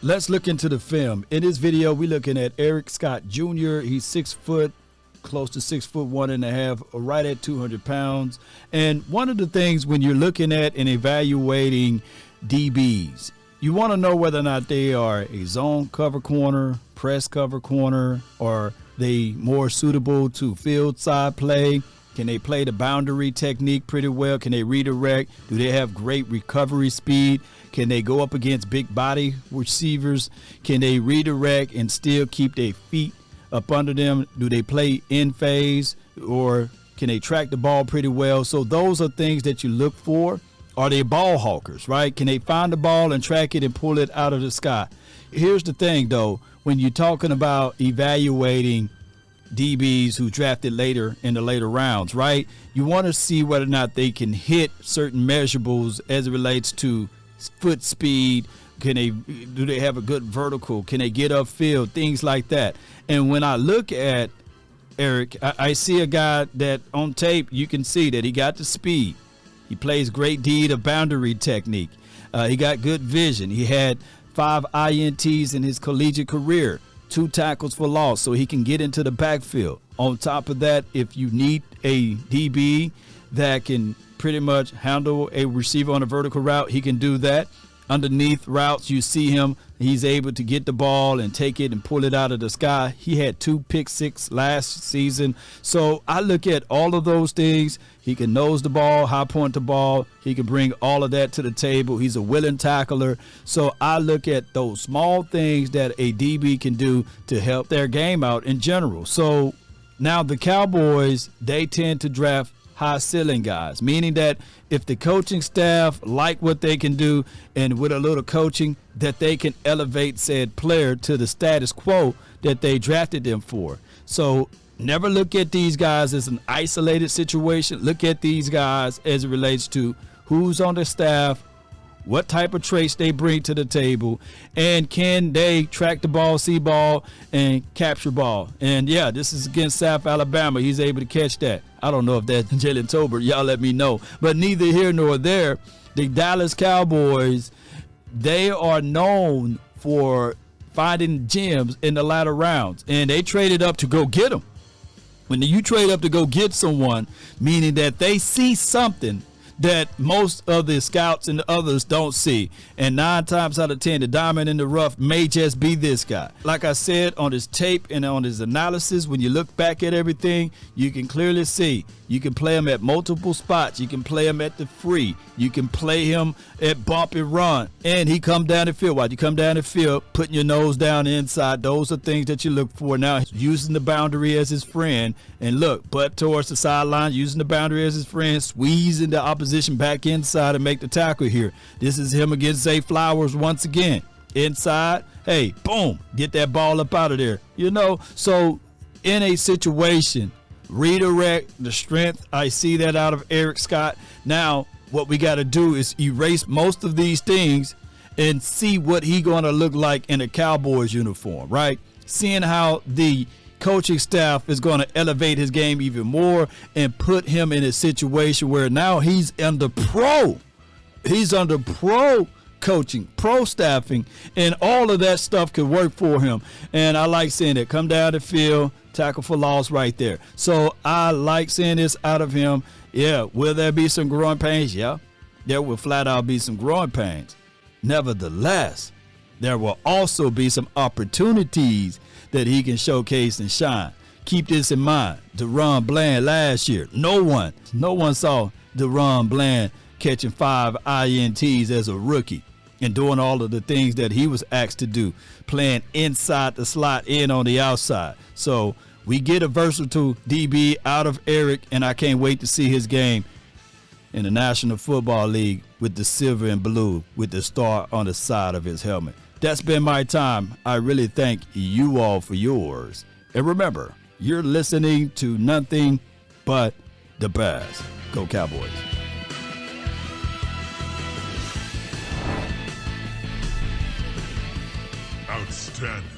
let's look into the film. In this video, we're looking at Eric Scott Jr. He's 6 foot, close to 6'1.5", right at 200 pounds. And one of the things when you're looking at and evaluating DBs, you want to know whether or not they are a zone cover corner, press cover corner, or they more suitable to field side play. Can they play the boundary technique pretty well? Can they redirect? Do they have great recovery speed? Can they go up against big body receivers? Can they redirect and still keep their feet up under them? Do they play in phase, or can they track the ball pretty well? So those are things that you look for. Are they ball hawkers, right? Can they find the ball and track it and pull it out of the sky? Here's the thing, though. When you're talking about evaluating DBs who drafted later in the later rounds, right? You want to see whether or not they can hit certain measurables as it relates to foot speed. Do they have a good vertical? Can they get upfield? Things like that. And when I look at Eric, I see a guy that on tape you can see that he got the speed. He plays great deed of boundary technique. He got good vision. He had 5 INTs in his collegiate career. 2 tackles for loss, so he can get into the backfield. On top of that, if you need a DB that can pretty much handle a receiver on a vertical route, he can do that. Underneath routes, you see him, he's able to get the ball and take it and pull it out of the sky. He had 2 pick six last season. So I look at all of those things. He can nose the ball, high point the ball. He can bring all of that to the table. He's a willing tackler. So I look at those small things that a DB can do to help their game out in general. So now the Cowboys, they tend to draft high ceiling guys, meaning that if the coaching staff like what they can do and with a little coaching, that they can elevate said player to the status quo that they drafted them for. So never look at these guys as an isolated situation. Look at these guys as it relates to who's on the staff, what type of traits they bring to the table, and can they track the ball, see ball, and capture ball. And yeah, this is against South Alabama. He's able to catch that. I don't know if that's Jalen Tolbert. Y'all let me know. But neither here nor there. The Dallas Cowboys, they are known for finding gems in the latter rounds, and they traded up to go get them. When you trade up to go get someone, meaning that they see something that most of the scouts and the others don't see. And 9 times out of 10, the diamond in the rough may just be this guy. Like I said, on his tape and on his analysis, when you look back at everything, you can clearly see you can play him at multiple spots. You can play him at the free. You can play him at bump and run. And he come down the field. While you come down the field, putting your nose down inside, those are things that you look for. Now, using the boundary as his friend. And look, butt towards the sideline, using the boundary as his friend, squeezing the opposition back inside and make the tackle here. This is him against Zay Flowers once again. Inside, hey, boom, get that ball up out of there. You know, so in a situation, redirect the strength. I see that out of Eric Scott. Now, what we got to do is erase most of these things and see what he going to look like in a Cowboys uniform, right? Seeing how the coaching staff is going to elevate his game even more and put him in a situation where now he's under pro coaching, pro staffing, and all of that stuff could work for him. And I like seeing it. Come down the field, tackle for loss right there. So I like seeing this out of him. Yeah, will there be some growing pains? Yeah, there will flat out be some growing pains. Nevertheless, there will also be some opportunities that he can showcase and shine. Keep this in mind. DaRon Bland last year, no one saw DaRon Bland catching 5 INTs as a rookie and doing all of the things that he was asked to do, playing inside the slot, in on the outside. So we get a versatile DB out of Eric, and I can't wait to see his game in the National Football League with the silver and blue with the star on the side of his helmet. That's been my time. I really thank you all for yours. And remember, you're listening to nothing but the best. Go Cowboys. Outstanding.